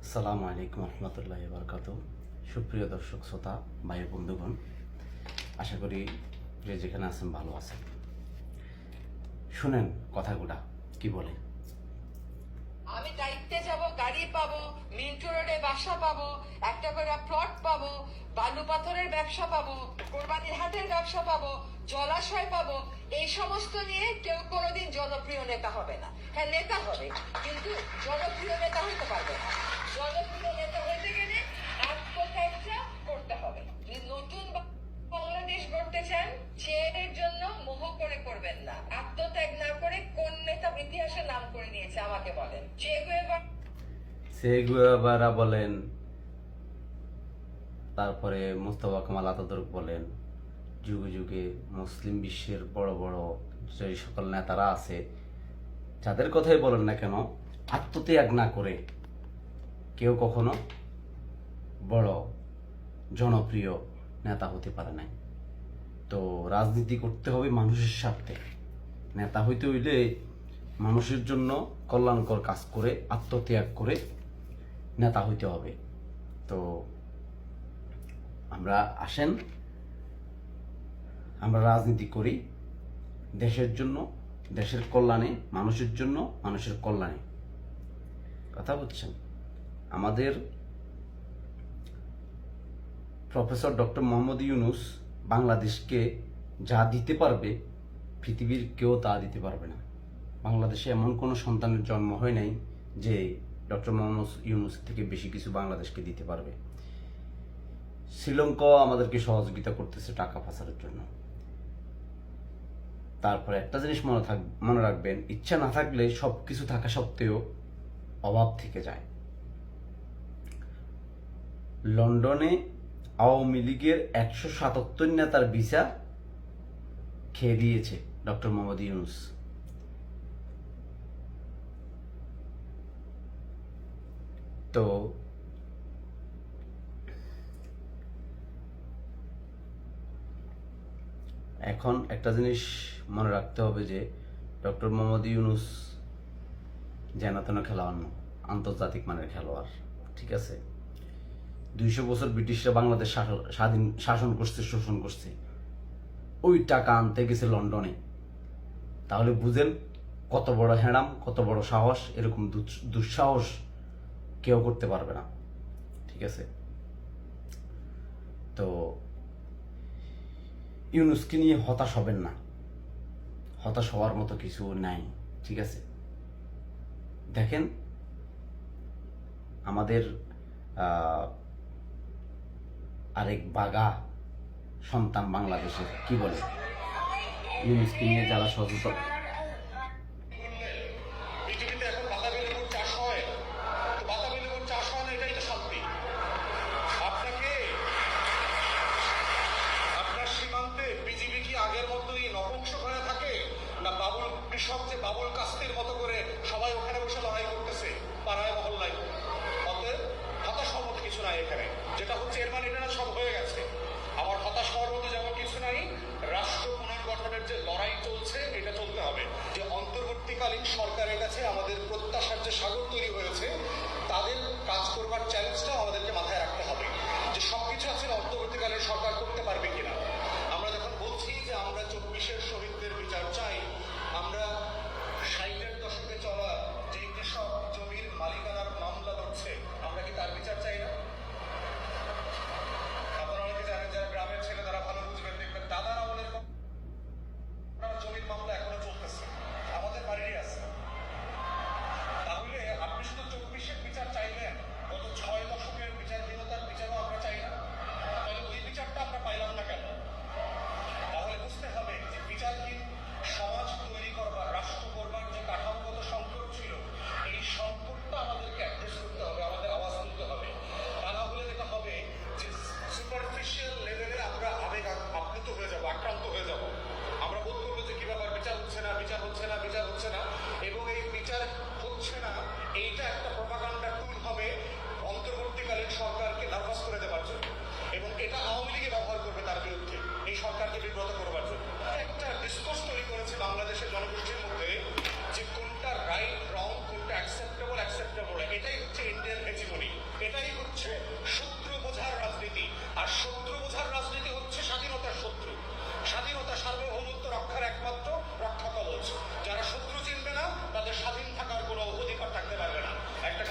আসসালামু আলাইকুম রহমতুল্লাহি বারকাতুহু। সুপ্রিয় দর্শক শ্রোতা ভাই বন্ধুগণ, আশা করি যে যেখানে আছেন ভালো আছেন। শুনেন কথাগুলা কি বলে। আমি দায়িত্বে যাব, গাড়ি পাবো, মিন্টু রোডে বাসা পাবো, একটা করে প্লট পাবো, বালু পাথরের ব্যবসা পাবো, কোরবানির হাটের ব্যবসা পাবো, জলাশয় পাবো। এই সমস্ত নিয়ে কেউ কোনোদিন জনপ্রিয় নেতা হবে না। হ্যাঁ, নেতা হবে, কিন্তু জনপ্রিয় নেতা হতে পারবে না। জনপ্রিয় নেতা হতে গেলে আত্মত্যাগটা করতে হবে। যদি নতুন বাংলাদেশ গড়তে চান, চেয়ারের জন্য মোহ করে করবেন না। আত্মত্যাগ না করে কোন নেতা ইতিহাসে নাম করে নিয়েছে আমাকে বলেন। চে গুয়েভারা বলেন, তারপরে মুস্তফা কামাল আতাতুর্ক বলেন, যুগে যুগে মুসলিম বিশ্বের বড় বড় যে সকল নেতারা আছে, যাদের কথাই বলেন না কেন, আত্মত্যাগ না করে কেউ কখনো বড় জনপ্রিয় নেতা হতে পারে নাই। তো রাজনীতি করতে হবে মানুষের স্বার্থে। নেতা হইতে হইলে মানুষের জন্য কল্যাণকর কাজ করে আত্মত্যাগ করে নেতা হইতে হবে। তো আমরা আসেন, আমরা রাজনীতি করি দেশের জন্য, দেশের কল্যাণে, মানুষের জন্য, মানুষের কল্যাণে। কথা বুঝছেন? আমাদের প্রফেসর ডক্টর মোহাম্মদ ইউনূস বাংলাদেশকে যা দিতে পারবে পৃথিবীর কেউ তা দিতে পারবে না। বাংলাদেশে এমন কোনো সন্তানের জন্ম হয় নাই যে ডক্টর মোহাম্মদ ইউনূস থেকে বেশি কিছু বাংলাদেশকে দিতে পারবে। শ্রীলঙ্কাও আমাদেরকে সহযোগিতা করতেছে টাকা পাচারের জন্য। তারপরে একটা জিনিস মনে রাখবেন, ইচ্ছা না থাকলে সব কিছু থাকা সত্ত্বেও অভাব থেকে যায়। লন্ডনে আওয়ামী লীগের 177 নেতার ভিসা খেয়ে দিয়েছে ডক্টর মোহাম্মদ ইউনূস। তো এখন একটা জিনিস মনে রাখতে হবে যে ডক্টর মোহাম্মদ ইউনূস যেন তেন খেলোয়াড় না, আন্তর্জাতিক মানের খেলোয়াড়। ঠিক আছে, 200 বছর ব্রিটিশরা বাংলাদেশ শাসন করছে, শোষণ করছে। ওই টাকা আনতে গেছে লন্ডনে। তাহলে বুঝেন কত বড় হ্যাঁড়াম, কত বড় সাহস। এরকম দুঃসাহস কেউ করতে পারবে না। ঠিক আছে, তো ইউনূসকে নিয়ে হতাশ হবেন না, হতাশ হওয়ার মতো কিছু নাই। ঠিক আছে, দেখেন আমাদের আরেক বাগা সন্তান বাংলাদেশের কি বলে, ইউনূসকে নিয়ে যারা সচেতন। পৃথিবীতে এখন বাতাবি লেবুর চাষ হয়, তো বাতাবি লেবুর চাষ হয় না, এটাই তো শান্তি। আপনাকে আপনার সীমান্তে বিজিবি কি আগের মতোই নপুংসক হয়ে থাকে, না বাবুল কৃষক যে বাবুল কাস্তির মতো করে সবাই ওখানে বসে লড়াই করতেছে পাড়ায় মহল্লায়? অতএব হতাশ হওয়ার মতো কিছু নাই এখানে। যেটা হচ্ছে এর মানে এটা না সব হয়ে গেছে। আমার হতাশ হওয়ার মতো যেমন কিছু নাই, রাষ্ট্র পুনর্গঠনের যে লড়াই চলছে এটা চলতে হবে।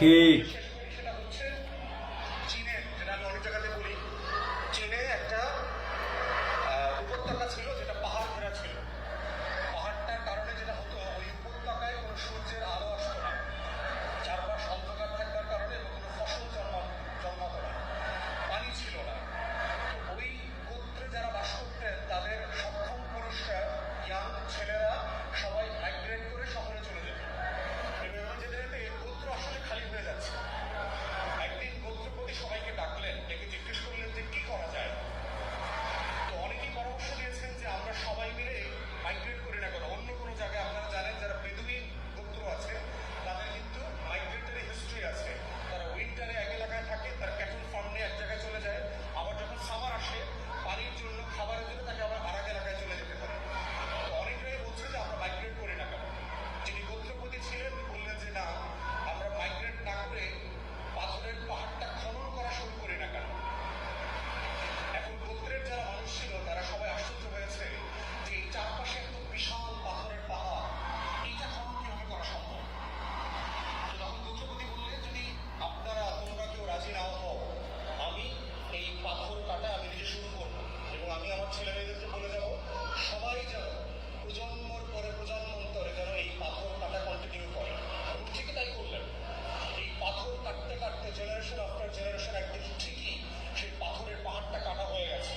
ঠিক। সেটা হচ্ছে চীনে, যেটা আমি অনেক জায়গাতে বলি, চীনে একটা উপত্যকা ছিল যেটা পাহাড় ঘেরা ছিল। পাহাড়টার কারণে যেটা হতো, ওই উপত্যকায় কোনো সূর্যের আলো আসতো না, চারপাশ অন্ধকার থাকার কারণে এবং কোনো ফসল জন্মাতো না, পানি ছিল না। তো ওই গোত্রে যারা বাস করতেন তাদের সক্ষম পুরুষরা, ইয়াং ছেলেরা সবাই মাইগ্রেট করে শহরে চলে যেত। এবং যেতে যেতে গোত্র আসলে খালি হয়ে যাচ্ছে। একদিন গোত্রপতি সবাইকে ডাকলেন, ডেকে জিজ্ঞেস করলেন যে কি করা যায়। তো অনেকেই পরামর্শ দিয়েছেন যে আমরা সবাই মিলে মাইগ্রেট করি না কেন অন্য কোনো জায়গায়। আপনারা জানেন যারা বেদুইন গোত্র আছে তাদের কিন্তু মাইগ্রেটরি হিস্ট্রি আছে। তারা উইন্টারে এক এলাকায় থাকে, তার ক্যাটল ফার্ম নিয়ে এক জায়গায় চলে যায়, আবার যখন সামার আসে পানির জন্য, খাবারের জন্য তাকে আবার আর এক এলাকায় চলে যেতে পারে। তো অনেকটাই বলছে যে আমরা মাইগ্রেট করি না কেন। যিনি গোত্রপতি ছিলেন বললেন যে না, আমরা মাইগ্রেট না করে পাথরের পাহাড়টা খনন করা শুরু করি না কেন। এখন গোত্রের যারা মানুষ ছিল তারা সবাই আশ্চর্য হয়েছে যে এই চারপাশে এত বিশাল পাথরের পাহাড়, এইটা খনন কিভাবে করা সম্ভব। তো তখন গোত্রপতি বললেন, যদি তোমরা কেউ রাজি নাও হও, আমি এই পাথর কাটা আমি নিজে শুরু করবো এবং আমি আমার ছেলে মেয়েদেরকে বলে যাবো সবাই যেন প্রজন্মর পরে প্রজন্মান্তরে যেন এই পাথর কাটা কন্টিনিউ করে। এবং ঠিকই তাই করলেন। এই পাথর কাটতে কাটতে জেনারেশন আফটার জেনারেশন একদিন ঠিকই সেই পাথরের পাহাড়টা কাটা হয়ে গেছে।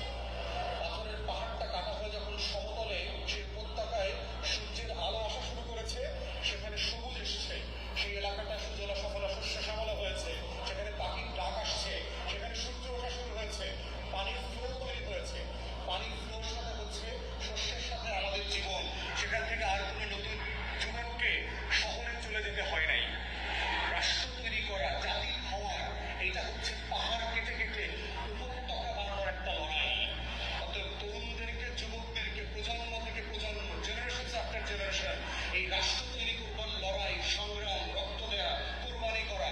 পাথরের পাহাড়টা কাটা হয়ে যখন সমতলে সেই উপত্যকায় সূর্যের আলো আসা শুরু করেছে, সেখানে সবুজ এসছে, সেই এলাকাটা সুজলা সফলা শস্য শ্যামলা হয়েছে, সেখানে পাখির ডাক আসছে, সেখানে সূর্য ওঠা শুরু হয়েছে, পানির ফ্লো তৈরি হয়েছে। পানির ফ্লোর সাথে হচ্ছে শস্যের সাথে আমাদের জীবন। সেখান থেকে আর কোনো নতুন যুবককে শহরে চলে যেতে হয় নাই। রাষ্ট্র তৈরি করা, জাতি হওয়া, এটা হচ্ছে পাহাড় কেটে কেটে উপত্যকা বানানোর একটা লড়াই। অতএব তরুণদেরকে, যুবকদেরকে প্রজন্ম থেকে প্রজন্ম, জেনারেশন আফটার জেনারেশন এই রাষ্ট্র তৈরি করবার লড়াই, সংগ্রাম, রক্ত দেয়া, কোরবানি করা,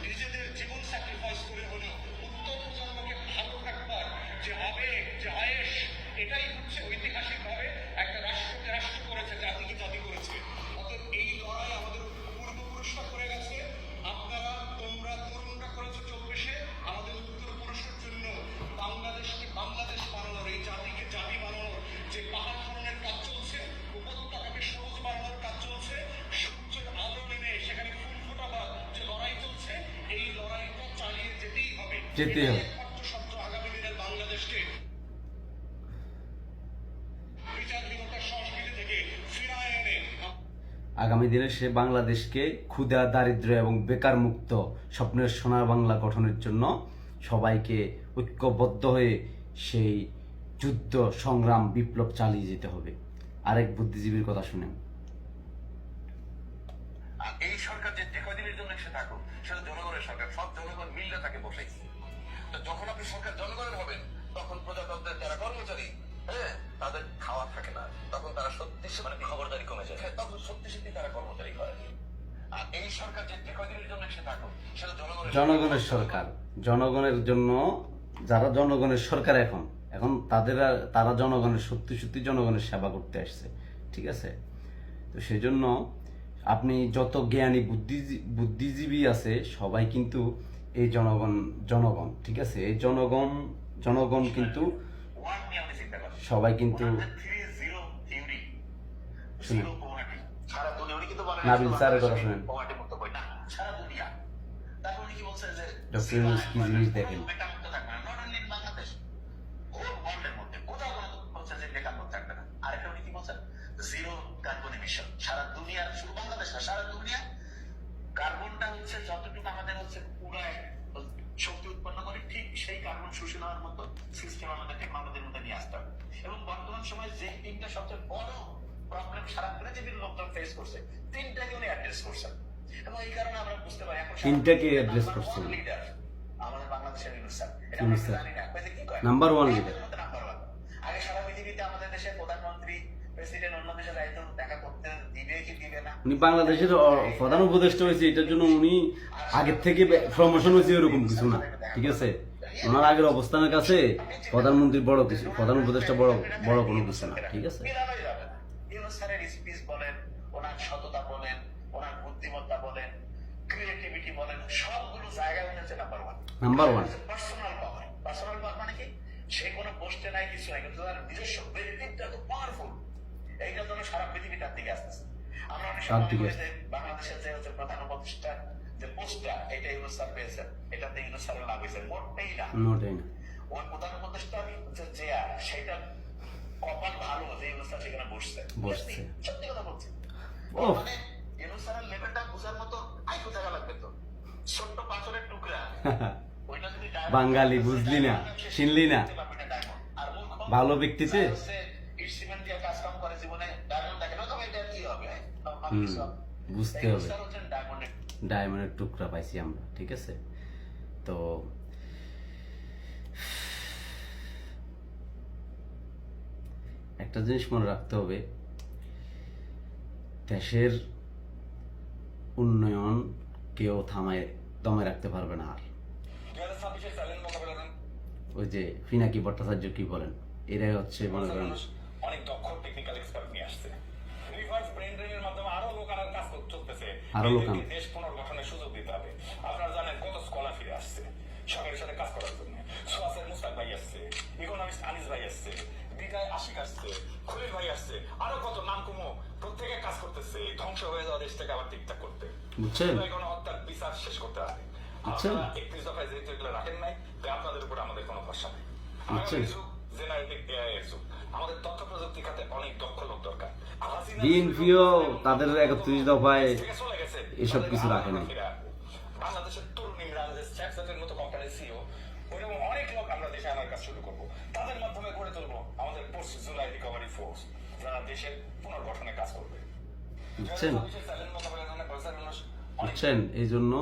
নিজেদের জীবন স্যাক্রিফাইস করে হলেও উত্তর প্রজন্মকে ভালো থাকবার যে আবেগ, যে আয়েশ, এটাই হচ্ছে ঐতিহাসিকভাবে একটা রাষ্ট্রকে রাষ্ট্র করেছে, জাতিকে জাতি করেছে। অতএব এই লড়াই আমাদের পূর্বপুরুষরা করে গেছে, আপনারা তোমরা তরুণরা করেছো 24-এ। আমাদের উত্তরপুরুষের জন্য বাংলাদেশকে বাংলাদেশ বানানোর, এই জাতিকে জাতি বানানোর যে পাহাড় খননের কাজ চলছে, উপত্যকাকে সবুজ বানানোর কাজ চলছে, সূর্যের আলো নেমে সেখানে ফুল ফোটাবার যে লড়াই চলছে, এই লড়াইটা চালিয়ে যেতেই হবে। যেতেই হবে। একমাত্র শব্দ আগামী দিনের বাংলাদেশকে বিচারহীনতার সংস্কৃতি থেকে ফিরায় এনে আগামী দিনে সে বাংলাদেশকে ক্ষুধা, দারিদ্র্য এবং বেকার মুক্ত স্বপ্নের সোনার বাংলা গঠনের জন্য সবাইকে ঐক্যবদ্ধ হয়ে সেই যুদ্ধ, সংগ্রাম, বিপ্লব চালিয়ে যেতে হবে। আরেক বুদ্ধিজীবীর কথা শুনেন। এই সরকার যে কয়দিনের জন্য এসে থাকুক, সেটা জনগণের সরকার, সব জনগণ মিললে তাকে বসাইছে। তো যখন আপনি সরকার জনগণের হবেন, তখন প্রজাতন্ত্রের যারা কর্মচারী, হ্যাঁ, তাদের খাওয়া থাকে না, তখন তারা সত্যি মানে খবরদারি কমে যায়, তখন সত্যি সত্যি তারা কর্মচারী হয়। আর এই সরকার যে কয়দিনের জন্য এসে থাকুক, সেটা জনগণের সরকার, জনগণের জন্য, যারা জনগণের সরকার এখন তারা জনগণের সত্যি জনগণের সেবা করতে আসছে, ঠিক আছে। তো সেই জন্য আপনি যত জ্ঞানী বুদ্ধিজীবী আছে সবাই কিন্তু এই জনগণ, ঠিক আছে। এই জনগণ কিন্তু সবাই কিন্তু শুনেন, নাবিল স্যারের কথা শুনেন। ডক্টর ইউনূস কি জিনিস দেখেন, জিরো কার্বন এমিশন সারা দুনিয়ার, শুধু বাংলাদেশ না, সারা দুনিয়া। কার্বনটা হচ্ছে যতটুকু আমাদের হচ্ছে পুরায় শক্তি উৎপন্ন করে, ঠিক সেই কার্বন শুষে নেওয়ার মতো সিস্টেম আমাদের টেকনোলজির মধ্যে নিয়ে আসতে হবে। এবং বর্তমান সময়ে যে তিনটা সবচেয়ে বড় প্রবলেম সারা পৃথিবীর লোকজন ফেস করছে, তিনটাকে উনি অ্যাড্রেস করছেন। এবং এই কারণে আমরা বুঝতে পারি এখন তিনটাকে অ্যাড্রেস করছেন। লিডার আমাদের বাংলাদেশের ইউনূস স্যার, নাম্বার 1 লিডার। আগে সারা পৃথিবীতে আমাদের দেশের প্রধানমন্ত্রী, প্রেসিডেন্ট অন্য দেশে যাইতো, দেখা করতে দিবে কি দিবে না। উনি বাংলাদেশের প্রধান উপদেষ্টা হয়েছে, এটার জন্য উনি আগের থেকে প্রমোশন হয়েছে এরকম কিছু না, ঠিক আছে। ওনার আগের অবস্থানের কাছে প্রধানমন্ত্রী বড় কিছু, প্রধান উপদেষ্টা বড় কোনো কিছু না, ঠিক আছে। ইউনূস স্যারের স্পিচ বলেন, ওনার সততা বলেন, ওনার বুদ্ধিমত্তা বলেন, ক্রিয়েটিভিটি বলেন, সবগুলো জায়গায় হচ্ছে number one. Number one. Personal power. Personal power মানে কি? সে কোনো পোস্টে নাই, কিছু নাই, কিন্তু তার নিজস্ব ব্যক্তিত্বটা তো পাওয়ারফুল। এইটার জন্য সারা পৃথিবী তার দিকে আসতেছে। আমরা অনেক সময় মনে করি যে বাংলাদেশের যে হচ্ছে প্রধান উপদেষ্টা যে পোস্টটা, এটা ইউনুস স্যার পেয়েছেন, এটাতে ইউনুস স্যারের লাভ হয়েছে, মোটেই না। মোটেই না। ওই প্রধান উপদেষ্টা যে চেয়ার, সেটা কপাল ভালো যে ইউনুস স্যার সেখানে বসছে। সত্যি কথা বলছি। ও মানে ইউনুস স্যারের লেভেলটা বোঝার মতো আইকো জায়গা লাগবে তো। ছোট্ট পাথরের টুকরা, ওইটা যদি বাঙালি বুঝলি না, চিনলি না, ভালো ব্যক্তিতে বুঝতে হবে ডায়মন্ডের টুকরা পাইছি আমরা, ঠিক আছে? তো একটা জিনিস মনে রাখতে হবে, দেশের উন্নয়ন কেউ দমে রাখতে পারবে না। আর ওই যে পিনাকি ভট্টাচার্য কি বলেন, এরাই হচ্ছে মনে করেন অনেক দক্ষ টেকনিক্যাল এক্সপার্ট নিয়ে আসছে। রিভার্স ব্রেন ড্রেনের মাধ্যমে আরো লোক আনার কাজ চলতেছে। দেশ পুনর্গঠনের সুযোগ দিতে হবে। আপনারা জানেন কত স্কলার ফিরে আসছে সরকারের সাথে কাজ করার জন্য। সোয়াসের মুস্তাক ভাই আসছে, ইকোনমিস্ট আনিস ভাই আসছে, বিদায় আশিক আসছে, খলিল ভাই আসছে, আরো কত নাম কুমো প্রত্যেকে কাজ করতেছে এই ধ্বংস হয়ে যাওয়া দেশটাকে আবার ঠিকঠাক করতে। বুঝছেন? গণহত্যার বিচার শেষ করতে হবে। বুঝছেন? 31 দফায় যেহেতু এগুলো রাখেন নাই, তাই আপনাদের উপর আমাদের কোনো ভরসা নেই। বুঝছেন? জেনারেটিভ এআই এর যুগ। আমাদের তথ্য প্রযুক্তি খাতে অনেক দক্ষ লোক দরকার। বিএনপিও তাদের 31 দফায় চলে গেছে, এসব কিছু রাখে নাই। বাংলাদেশের তরুণ ইমরান স্ট্যাটসের মতো কোম্পানির সিইও, ওইরকম অনেক লোক আমরা দেশে আনার কাজ শুরু করবো। তাদের মাধ্যমে গড়ে তুলবো আমাদের পোস্ট জুলাই রিকভারি ফোর্স, যারা দেশের পুনর্গঠনে কাজ করবে। বুঝছেন? বুঝছেন? এই জন্য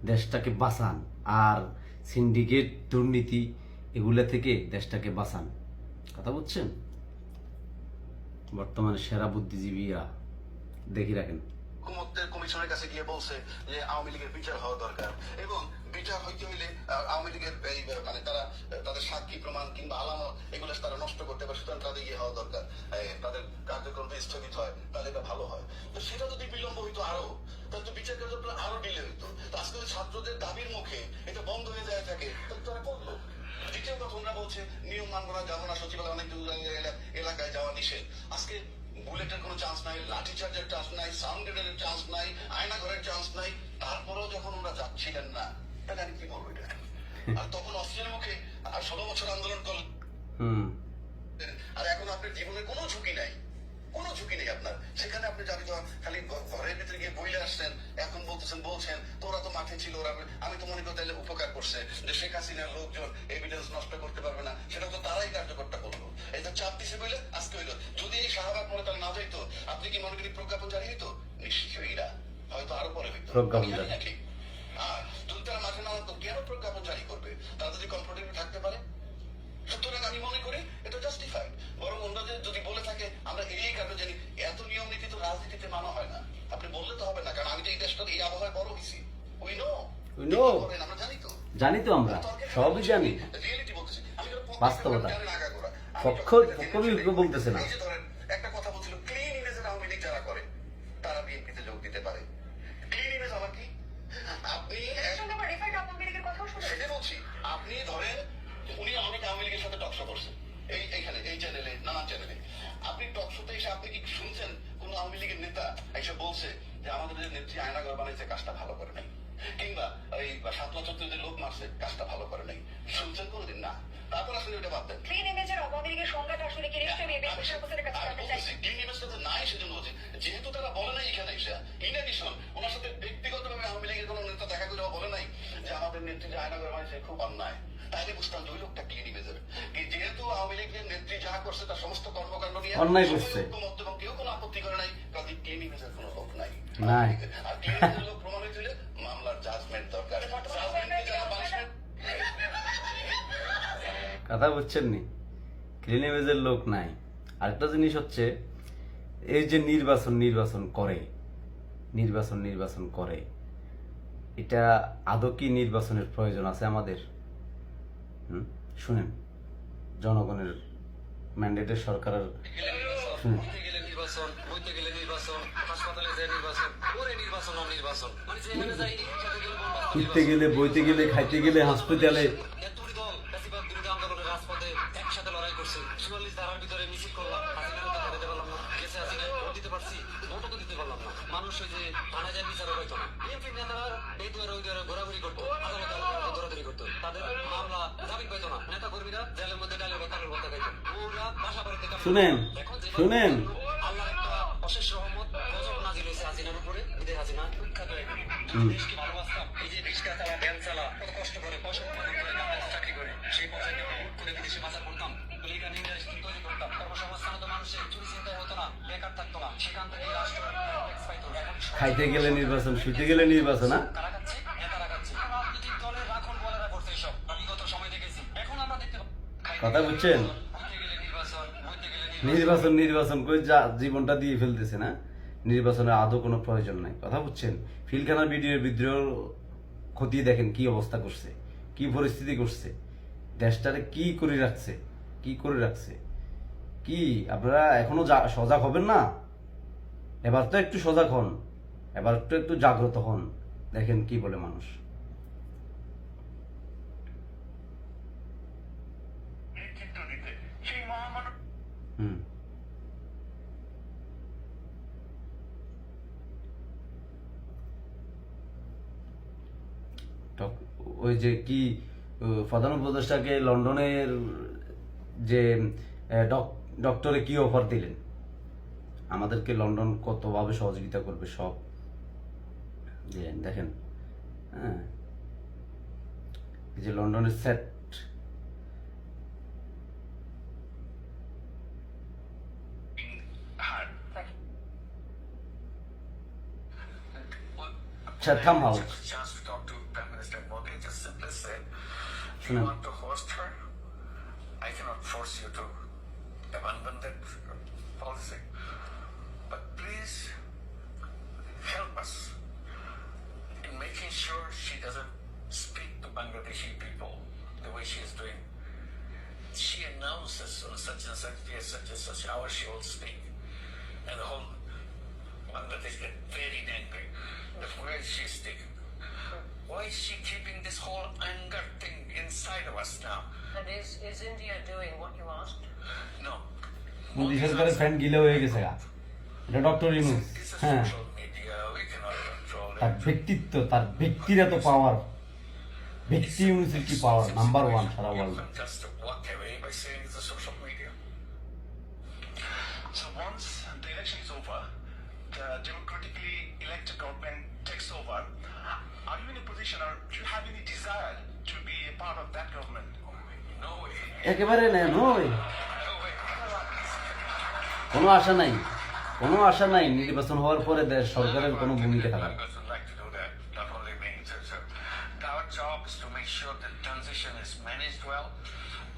দেশটাকে বাঁচান, আর সিন্ডিকেট দুর্নীতি এগুলা থেকে দেশটাকে বাঁচান। কথা বুঝছেন? বর্তমানে সেরা বুদ্ধিজীবীরা দেখি রাখেন। হুকুমতের কমিশনের কাছে গিয়ে বলছে যে আওয়ামী লীগের বিচার হওয়া দরকার, এবং বিচার হইতে হইলে আওয়ামী লীগের এই মানে তারা তাদের সাক্ষী প্রমাণ কিংবা আলামত এগুলো তারা নষ্ট করতে পারে, সুতরাং তাদের ইয়ে হওয়া দরকার, তাদের কার্যক্রম স্থগিত হয়, তাহলে এটা ভালো হয়। তো সেটা যদি বিলম্ব হইতো আরো, তাহলে তো বিচার কার্য আরো ডিলে হইতো। তো আজকে ছাত্রদের দাবির মুখে এটা বন্ধ হয়ে যায় থাকে, তাহলে তারা করলো। দ্বিতীয় কথা, তোমরা বলছে নিয়ম মানবো না, যাবো না, সচিবালয় অনেক এলাকায় যাওয়া নিষেধ। আজকে বুলেটের কোনো চান্স নাই, লাঠি চার্জের চান্স নাই, সাউন্ড গ্রেনেডের চান্স নাই, আয়না ঘরের চান্স নাই, তারপরেও যখন ওরা যাচ্ছিলেন না, তাহলে আমি কি বলবো এটা? আর তখন অস্ত্রের মুখে আর 16 বছর আন্দোলন করলেন, আর এখন আপনার জীবনের কোনো ঝুঁকি নাই, কোনো ঝুঁকি নেই আপনার। সেখানে আপনি যাবি তো খালি ঘরের ভিতরে গিয়ে বইলে আসছেন, এখন বলছেন তোরা তো মাঠে ছিল, ওরা আমি তো মনে করি তাহলে উপকার করছে যে শেখ হাসিনার লোকজন এভিডেন্স নষ্ট করতে পারবে না, সেটা তো তারাই কার্যকরটা করলো। এই তো চাপ দিছে বলে আজকে হইলো। যদি এই শাহবাগ মনে তার না যাইতো, আপনি কি মনে করি প্রজ্ঞাপন জারি হইতো? নিশ্চয়ই না, হয়তো আরো পরে হইতো। ঠিক। আর যদি তারা মাঠে না হতো, কেন প্রজ্ঞাপন জারি করবে? তারা যদি কমফোর্টেবল থাকতে পারে। সুতরাং আমি মনে করি এটা জাস্টিফাইড। বরং অন্যদের যদি বলে থাকে আমরা এই কারণে জানি, এত নিয়ম নীতি তো রাজনীতিতে মানা হয় না। আপনি বললে তো হবে না, কারণ আমি তো এই দেশটার এই আবহাওয়ায় বড় হয়েছি। উই নো, আমরা জানি তো, আমরা সবই জানি। রিয়েলিটি বলতেছি, আমি বাস্তবতা পক্ষ বলতেছে না। একটা কথা বলছিল, ক্লিন ইমেজের আওয়ামী লীগ যারা করে তারা বিএনপিতে যোগ দিতে পারে। ক্লিন ইমেজ আমার কি? আপনি সেটা বলছি, আপনি ধরেন উনি অনেক আওয়ামী লীগের সাথে টকশো করছেন, এইখানে এই চ্যানেলে, নানান চ্যানেলে। আপনি টকশোতে এসে আপনি কি শুনছেন কোন আওয়ামী লীগের নেতা এসে বলছে যে আমাদের যে নেত্রী আয়নাঘর বানাইছে কাজটা ভালো করে নাই, কিংবা এই 7 বছর যে লোক মারছে কাজটা ভালো করে নাই? শুনছেন কোনোদিন? না। তারপর আসলে ওটা বাদ দেন। ক্লিন ইমেজের আওয়ামী লীগের সংজ্ঞাটা আসলে কি নিশ্চয়ই ক্লিন ইমেজটা তো নাই, সেজন্য বলছি যেহেতু তারা বলে নাই এখানে এসে, ইন এডিশন ওনার সাথে ব্যক্তিগতভাবে আওয়ামী লীগের কোনো নেতা দেখা করে বলে নাই যে আমাদের নেত্রী যে আয়নাঘর বানাইছে খুব অন্যায়, তাহলে বুঝতাম যে ওই লোকটা ক্লিন ইমেজের। যেহেতু আওয়ামী লীগের নেত্রী যা করছে তার সমস্ত কর্মকাণ্ড নিয়ে অন্যায় করছে এবং কেউ কোনো আপত্তি করে নাই, কাজে ক্লিন ইমেজের কোনো লোক নাই। আর ক্লিন ইমেজের লোক প্রমাণিত হলে মামলার জাজমেন্ট দরকার। কথা বুঝছেন নি? ক্লিন ইমেজের লোক নাই। আরেকটা জিনিস হচ্ছে, এই যে নির্বাচন করে, এটা আদৌ কি নির্বাচনের প্রয়োজন আছে আমাদের? শুনেন, জনগণের ম্যান্ডেটের সরকারের শুনেন, নির্বাচন, বইতে গেলে নির্বাচন, হাসপাতালে যায় নির্বাচন, ওরে নির্বাচন আর নির্বাচন, মানে যেখানে যাই খেতে গেলে বোমা ঘুরতে গেলে, বইতে গেলে, খাইতে গেলে, হাসপাতালে। এতগুলি দল ফ্যাসিবাদ বিরোধী আন্দোলনের রাজপথে একসাথে লড়াই করছে, ৪৪ ধারার ভিতরে মিছিল করলাম, হাসিনারও তো দিতে পারলাম না, গেছে হাসিনা, ভোট দিতে পারছি, ভোটও তো দিতে পারলাম না। মানুষ ওই যে থানায় যায় বিচারও পাইতো না। বিএনপির নেতারা এই দুয়ারে ওই দুয়ারে ঘোরাঘুরি করতো, আদালতে দৌড়াদৌড়ি করতো, তাদের মামলা জামিন পাইতো না, নেতা কর্মীরা জেলের মধ্যে ডালের ভাত আলুর ভাতা খাইতো, ওরা বাসা বাড়িতে শুনেন, শুনেন, আল্লাহর একটা অশেষ রহমত গজব নাজিল হয়েছে হাসিনার উপরে। ঈদে হাসিনা বিখ্যাত একদিন দেশকে ভালোবাসতাম, এই যে রিক্সা চালা, ভ্যান চালা, কত কষ্ট করে পয়সা উৎপাদন করে বাংলাদেশে চাকরি করে, সেই পয়সা নিয়ে হুট করে বিদেশে পাচার করতাম, এখানে ইন্ডাস্ট্রি তৈরি করতাম, কর্মসংস্থানে তো মানুষের চুরি চিন্তা হতো না, বেকার থাকতো না, সেখান থেকে রাষ্ট্র ট্যাক্স পাইতো। এখন খাইতে গেলে নির্বাচন, শুইতে গেলে নির্বাচন। না কারা খাচ্ছে? নেতারা খাচ্ছে। রাজনৈতিক দলের রাখন বলেরা করছে এসব, বিগত সময় দেখেছি। এখন আমরা দেখতে কথা বুঝছেন? বইতে গেলে নির্বাচন, বইতে গেলে নির্বাচন নির্বাচন করে যা জীবনটা দিয়ে ফেলতেছে না, নির্বাচনের আদৌ কোনো প্রয়োজন নাই। কথা বুঝছেন? ফিলখানার ভিডিওর বিদ্রোহ খতিয়ে দেখেন কি অবস্থা করছে, কি পরিস্থিতি করছে, দেশটারে কি করে রাখছে, কি করে রাখছে। কি আপনারা এখনো সজাগ হবেন না? এবার তো একটু সজাগ হন, এবার তো একটু জাগ্রত হন, দেখেন কি বলে মানুষ। নেতৃত্ব দিতে সেই মহামানব হুম, ওই যে কি প্রধান উপদেষ্টাকে লন্ডনের যে ডক্টরে কি অফার দিলেন, আমাদেরকে লন্ডন কতভাবে সহযোগিতা করবে সব দিলেন দেখেন। হ্যাঁ, এই যে লন্ডনের set, Chatham House. chance to talk to Prime Minister Modi, just simply said, if Sure. you want to host her, I cannot force you to abandon that policy. But please help us in making sure she doesn't speak to Bangladeshi people the way she is doing. She announces on such and such day, such and such hour she will speak. And the whole Bangladesh get very angry. The way she's taking. Why is she keeping this whole anger thing inside of us now? And is India doing what you asked? No. Modi সরকারের fan গিলে হয়ে গেছে গা, এটা doctor Yunus. This is হ্যাঁ, social media. We cannot control তার it. ব্যক্তিত্ব, তার ব্যক্তির এত পাওয়ার, ব্যক্তি ইউনিসের কি পাওয়ার, নাম্বার ওয়ান সারা You world. can just walk away by saying it's a social media. So once the election is over, the democratically elected government takes over, are you in a position or do you have any desire to be a part of that government? No way. একেবারে নেন, ওই No way. কোনো আশা নাই, কোনো আশা নাই নির্বাচন হওয়ার পরে দেশ সরকারের কোনো ভূমিকা থাকার। Members would like to do that, not only me. So our job is to make sure the transition is managed well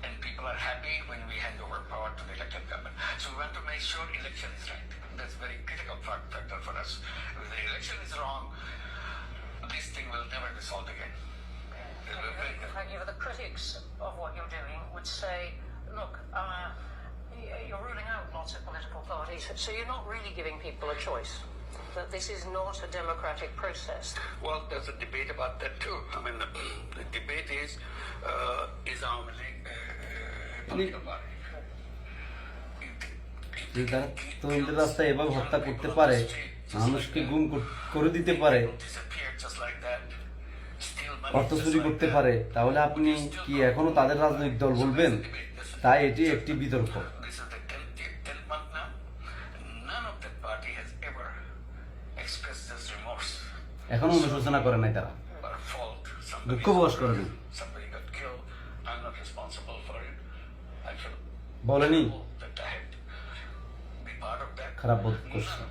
and people are happy when we hand over power to the elected government. So we want to make sure election is right. That's a very critical factor for us. If the election is wrong, this thing will never be solved again. It will be- Thank you. The critics of what you're doing would say, look, you're ruling out lots of political parties, so you're not really giving people a choice. That this is not a democratic process. Well, there's a debate about that too. I mean, the debate is Army League political party? যে তারা তরুণদের রাস্তায় এভাবে হত্যা করতে পারে, মানুষকে গুম করে দিতে পারে, Disappeared just like that. Steal money অর্থ just চুরি like করতে that. পারে, তাহলে আপনি কি এখনো তাদের রাজনৈতিক দল বলবেন? তাই এটি একটি বিতর্ক। This is the 10th month now. None of that party has ever expressed this remorse এখনো অনুশোচনা করে নাই তারা, or fault. দুঃখ প্রকাশ করে নাই, Somebody got killed. I'm not responsible for it. I feel বলেনি, that I had to be part of that. খারাপ বোধ করছে।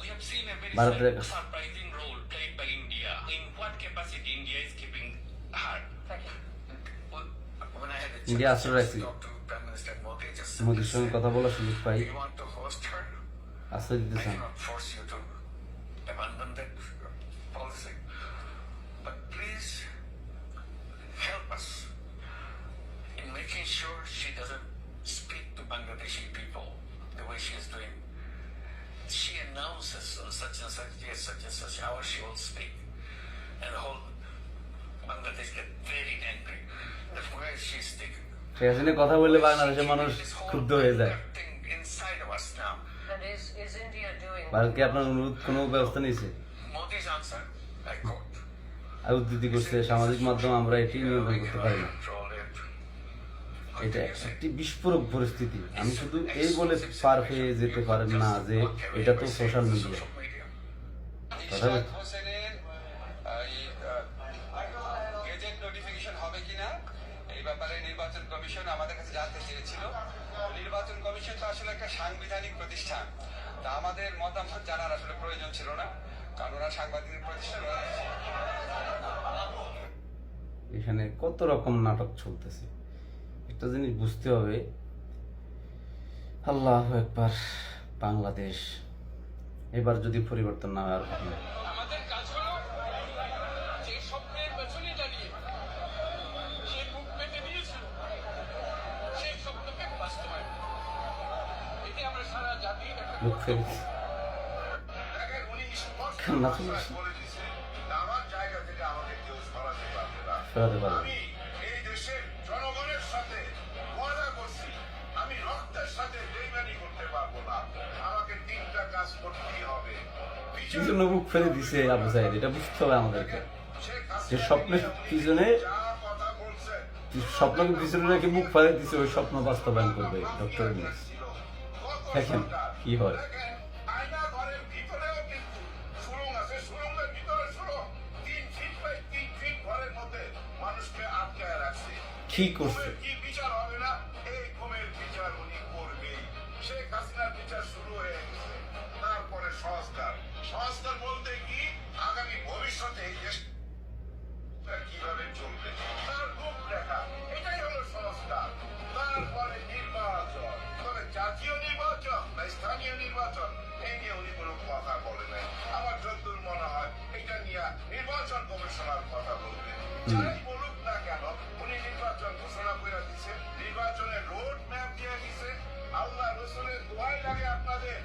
We have seen a very ভারতের surprising role played by India. In what capacity India is keeping her? Thank you. When I had a India chance আশ্রয় to talk to Prime Minister Modi, just মোদির সঙ্গে কথা বলার সুযোগ পাই, you want to host her? আশ্রয় দিতে I চান। cannot force you to abandon that policy. But please help us in making sure she doesn't speak to Bangladeshi people the way she is doing. and such, yes, such and such, how she will speak. And the whole Bangladesh get very angry. That why she's speaking. Sheikh হাসিনার কথা বললে বাংলাদেশের মানুষ ক্ষুব্ধ হয়ে যায়। Thing inside of us now. And is India doing? Bharat কি আপনার অনুরোধ কোনো ব্যবস্থা নিয়েছে? Modi's answer, I quote. আর উদ্ধৃতি করছে, সামাজিক মাধ্যম আমরা এটি নিয়ন্ত্রণ করতে পারি না। এটা একটি বিস্ফোরক পরিস্থিতি। আমি শুধু এই বলে পার হয়ে যেতে পারেন না যে এটা তো সোশ্যাল মিডিয়া। ইশরাক হোসেনের গেজেট নোটিফিকেশন হবে কিনা এই ব্যাপারে নির্বাচন কমিশন আমাদের কাছে জানতে চেয়েছিল। নির্বাচন কমিশন তো আসলে একটা সাংবিধানিক প্রতিষ্ঠান, তা আমাদের মতামত জানার আসলে প্রয়োজন ছিল না, কারণ ওরা সাংবিধানিক প্রতিষ্ঠান। এখানে কত রকম নাটক চলতেছে, একটা জিনিস বুঝতে হবে। আল্লাহু আকবার। বাংলাদেশ এবার যদি পরিবর্তন না হয় আর কখনো। আমাদের কাজ হলো যে স্বপ্নের পেছনে দাঁড়িয়ে সে বুক পেতে দিয়েছিল সেই স্বপ্নকে বাস্তবায়ন, এটি আমরা সারা জাতির একটা মুখ ফেরে কান্না চলে আসে। আমার জায়গা থেকে আমাকে কেউ সরাতে পারবে না। সরাতে পারবে না। আমি এই দেশের জনগণের সাথে ওয়াদা করছি, আমি রক্তের সাথে বেইমানি করতে পারবো না। আমাকে 3টা কাজ করতেই হবে। কি জন্য বুক ফেলে দিছে আবু সাইদ, এটা বুঝতে হবে আমাদেরকে। যে স্বপ্নের পিছনে, স্বপ্নকে পিছনে রেখে বুক ফেলে দিছে, ওই স্বপ্ন বাস্তবায়ন করবে ডক্টর ইউনূস। দেখেন কি হয়। আয়না ঘরের ভিতরেও কিন্তু সুড়ঙ্গ আছে, সুড়ঙ্গের ভিতরে সুড়ঙ্গ 3 ফিট বাই 3 ফিট ঘরের মধ্যে মানুষকে আটকায় রাখছে। কি করছে? কি বিচার হবে না? এই কমের বিচার উনি করবেই। শেখ হাসিনার বিচার শুরু হয়ে গেছে। তারপরে সংস্কার। সংস্কার বলতে কি, আগামী ভবিষ্যতে এই দেশটা কিভাবে চলবে তার রূপরেখা, এটাই হলো সংস্কার। তারপরে নির্বাচন, তবে জাতীয় নির্বাচন না স্থানীয় নির্বাচন, এই নিয়ে উনি কোনো কথা বলে নাই। আমার যতদূর মনে হয় এটা নিয়ে নির্বাচন কমিশনার কথা বলবে। যাই বলুক না কেন, উনি নির্বাচন ঘোষণা করে দিচ্ছে, নির্বাচনের রোড ম্যাপ দিয়ে দিচ্ছে। আল্লাহ রসুলের দোয়াই লাগে আপনাদের,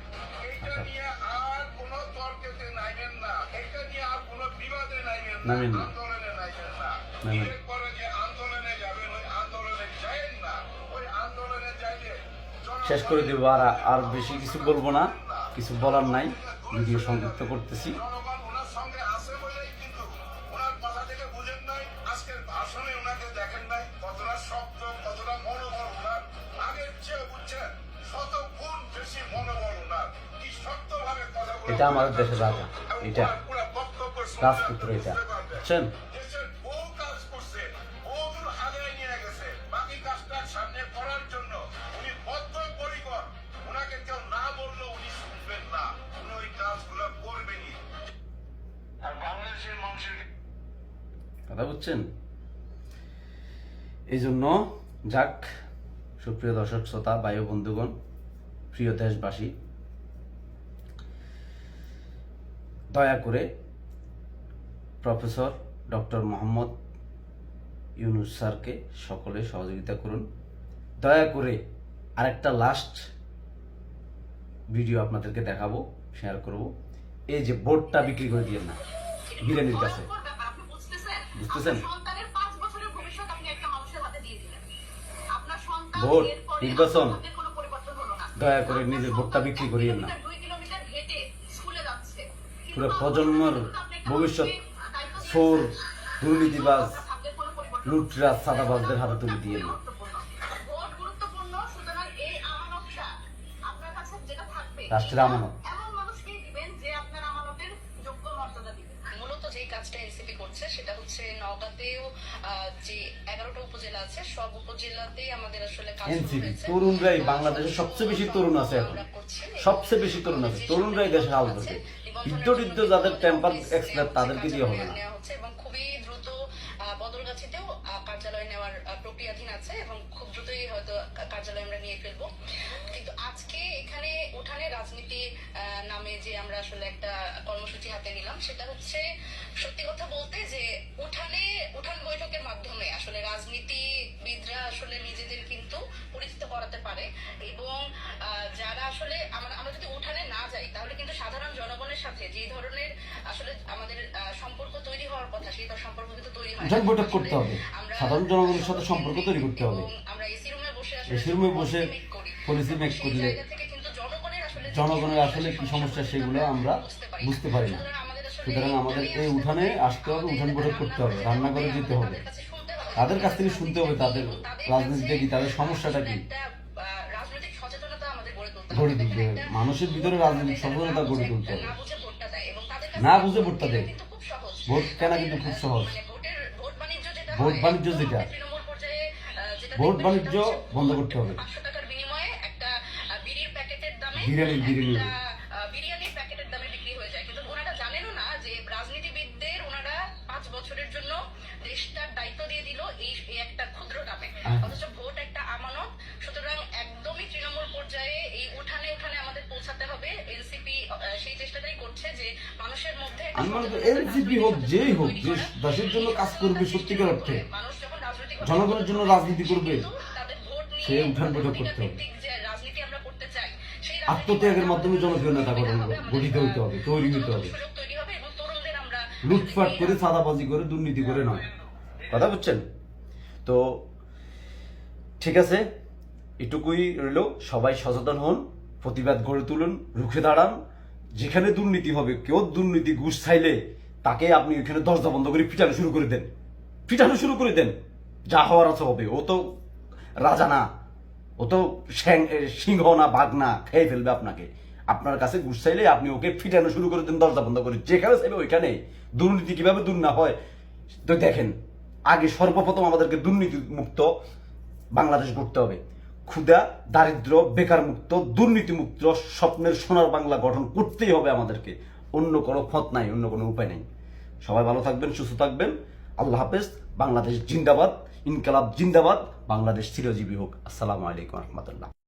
এইটা নিয়ে আর কোনো তর্কেতে নাইবেন না, এটা নিয়ে আর কোনো বিবাদে নাইবেন না, আন্দোলনে নাইবেন না। এরপরে যে আন্দোলনে যাবেন ওই আন্দোলনে যাইেন না, ওই আন্দোলনে যাইলে শেষ করে দেবো। আর বেশি কিছু বলবো না, কিছু বলার নাই। ভিডিও সংযুক্ত করতেছি। জনগণ ওনার সঙ্গে আছে বলেই কিন্তু ওনার কথা থেকে বুঝেন নাই, আজকের ভাষণে ওনাকে দেখেন নাই কতটা শক্ত, কতটা মনোবল ওনার, আগের চেয়ে বুঝছেন 100 গুণ বেশি মনোবল ওনার, কি শক্তভাবে কথা বলে। এটা আমাদের দেশের রাজা, এটা রাজপুত্র, এটা বুঝছেন। দেশের বহু কাজ করছে, বহুদূর আগায় নিয়ে গেছে, বাকি কাজটা সামনে করার জন্য উনি বদ্ধপরিকর। ওনাকে কেউ না বললেও উনি শুনবেন না, উনি ওই কাজগুলো করবেনই। আর বাংলাদেশের মানুষের কথা বুঝছেন। এই জন্য যাক, সুপ্রিয় দর্শক শ্রোতা, বায়ু বন্ধুগণ, প্রিয় দেশবাসী, দয়া করে প্রফেসর ডক্টর মোহাম্মদ ইউনূস স্যারকে সকলে সহযোগিতা করুন। দয়া করে আরেকটা লাস্ট ভিডিও আপনাদেরকে দেখাবো, শেয়ার করব। এই যে বোর্ডটা বিক্রি করে দিয়ে না বিরিয়ানির কাছে, বুঝতেছেন? ভোট নির্বাচন, দয়া করে নিজের ভোটটা বিক্রি করিয়েন না। পুরো প্রজন্মের ভবিষ্যৎ চোর, দুর্নীতিবাজ, লুটরাজ, সাদাবাজদের হাতে তুলে দিয়ে না। রাষ্ট্রের আমানত। মূলত যে কাজটা এনসিপি করছে সেটা হচ্ছে নওগাঁতেও যে 11টা উপজেলা আছে সব উপজেলাতেই আমাদের আসলে কাজ এনসিপি তরুণরাই বাংলাদেশে সবচেয়ে বেশি তরুণ আছে এখন, সবচেয়ে বেশি তরুণ আছে, তরুণরাই দেশে হাল ধরবে। বিদ্যুৎ যাদের টেম্পার এক্সপার্ট তাদেরকে দিয়ে হবে না। এবং খুবই দ্রুত বদলগাছিতেও কার্যালয় নেওয়ার প্রক্রিয়াধীন আছে এবং খুব দ্রুতই হয়তো কার্যালয় আমরা নিয়ে ফেলবো। কিন্তু আজকে এখানে উঠানে রাজনীতি নামে যে আমরা আসলে একটা কর্মসূচি হাতে নিলাম, সেটা হচ্ছে সত্যি কথা বলতে যে উঠান বৈঠকের মাধ্যমে আসলে রাজনীতিবিদরা আসলে নিজেদের কিন্তু পরিচিত করাতে পারে। এবং যারা আসলে আমরা যদি উঠানে না যাই তাহলে কিন্তু সাধারণ জনগণের সাথে যে ধরনের আসলে আমাদের সম্পর্ক তৈরি হওয়ার কথা সেই সম্পর্ক কিন্তু তৈরি হয় না। উঠান বৈঠক করতে হবে, সাধারণ জনগণের সাথে সম্পর্ক তৈরি করতে হবে। আমরা এসি রুমে বসে এসি রুমে বসে পলিসি মেক সেই করলে জায়গা থেকে কিন্তু জনগণের আসলে কি সমস্যা সেগুলো আমরা বুঝতে পারি না। সুতরাং আমাদের এই উঠানে আসতে হবে, উঠান বৈঠক করতে হবে, রান্নাঘরে যেতে হবে, তাদের কাছ থেকে শুনতে হবে তাদের রাজনীতিটা কি, তাদের সমস্যাটা কি রাজনৈতিক সচেতনতা আমাদের গড়ে তুলতে গড়ে তুলতে হবে। মানুষের ভিতরে রাজনৈতিক সচেতনতা গড়ে তুলতে হবে। না বুঝে ভোটটা দেয়, ভোট কেনা কিন্তু খুব সহজ। ভোট বাণিজ্য যেটা, ভোট বাণিজ্য বন্ধ করতে হবে। 500 টাকার বিনিময়ে একটা বিড়ির প্যাকেটের দামে বিরিয়ানির প্যাকেটের দামে বিক্রি হয়ে যায়। কিন্তু ওনারা জানেনও না যে রাজনীতিবিদদের ওনারা 5 বছরের জন্য দেশটার দায়িত্ব দিয়ে দিল এই একটা ক্ষুদ্র দামে, অথচ ভোট একটা আমানত। সুতরাং একদমই তৃণমূল পর্যায়ে এই উঠানে উঠানে আমাদের পৌঁছাতে হবে। এনসিপি সেই চেষ্টাটাই করছে যে মানুষের মধ্যে আমি মনে করি এনসিপি হোক, যেই হোক, যে দেশের জন্য কাজ করবে সত্যিকার অর্থে, মানুষ যখন রাজনৈতিক জনগণের জন্য রাজনীতি করবে, তাদের ভোট সে নিয়ে উঠান বৈঠক করতে হবে। যে রাজনীতি আমরা করতে চাই সেই আত্মত্যাগের মাধ্যমে জনপ্রিয় নেতা গঠিত হইতে হবে, তৈরি হইতে হবে। সুযোগ তৈরি হবে এবং তরুণদের আমরা লুটপাট করে, চাঁদাবাজি করে, দুর্নীতি করে নয়। কথা বুঝছেন তো? ঠিক আছে, এটুকুই রইল। সবাই সচেতন হন, প্রতিবাদ গড়ে তুলুন, রুখে দাঁড়ান। যেখানে দুর্নীতি হবে, কেউ দুর্নীতি ঘুষ চাইলে তাকে আপনি ওইখানে দরজা বন্ধ করে পিটানো শুরু করে দেন, পিটানো শুরু করে দেন। যা হওয়ার আছে হবে। ও তো রাজা না, ও তো সিংহ না, বাঘ না, খেয়ে ফেলবে আপনাকে। আপনার কাছে ঘুষ চাইলে আপনি ওকে ফিটানো শুরু করে দেন, দরজা বন্ধ করে। যেখানে চাইবে ওইখানে। দুর্নীতি কিভাবে দূর না হয় তো দেখেন। আগে সর্বপ্রথম আমাদেরকে দুর্নীতি মুক্ত বাংলাদেশ গড়তে হবে। ক্ষুধা, দারিদ্র, বেকার মুক্ত, দুর্নীতি মুক্ত স্বপ্নের সোনার বাংলা গঠন করতেই হবে আমাদেরকে। অন্য কোনো পথ নাই, অন্য কোনো উপায় নেই। সবাই ভালো থাকবেন, সুস্থ থাকবেন। আল্লাহ হাফেজ। বাংলাদেশ জিন্দাবাদ, ইনকালাব জিন্দাবাদ, বাংলাদেশ চিরজীবী হোক। আসসালামু আলাইকুম রহমতুল্লাহ।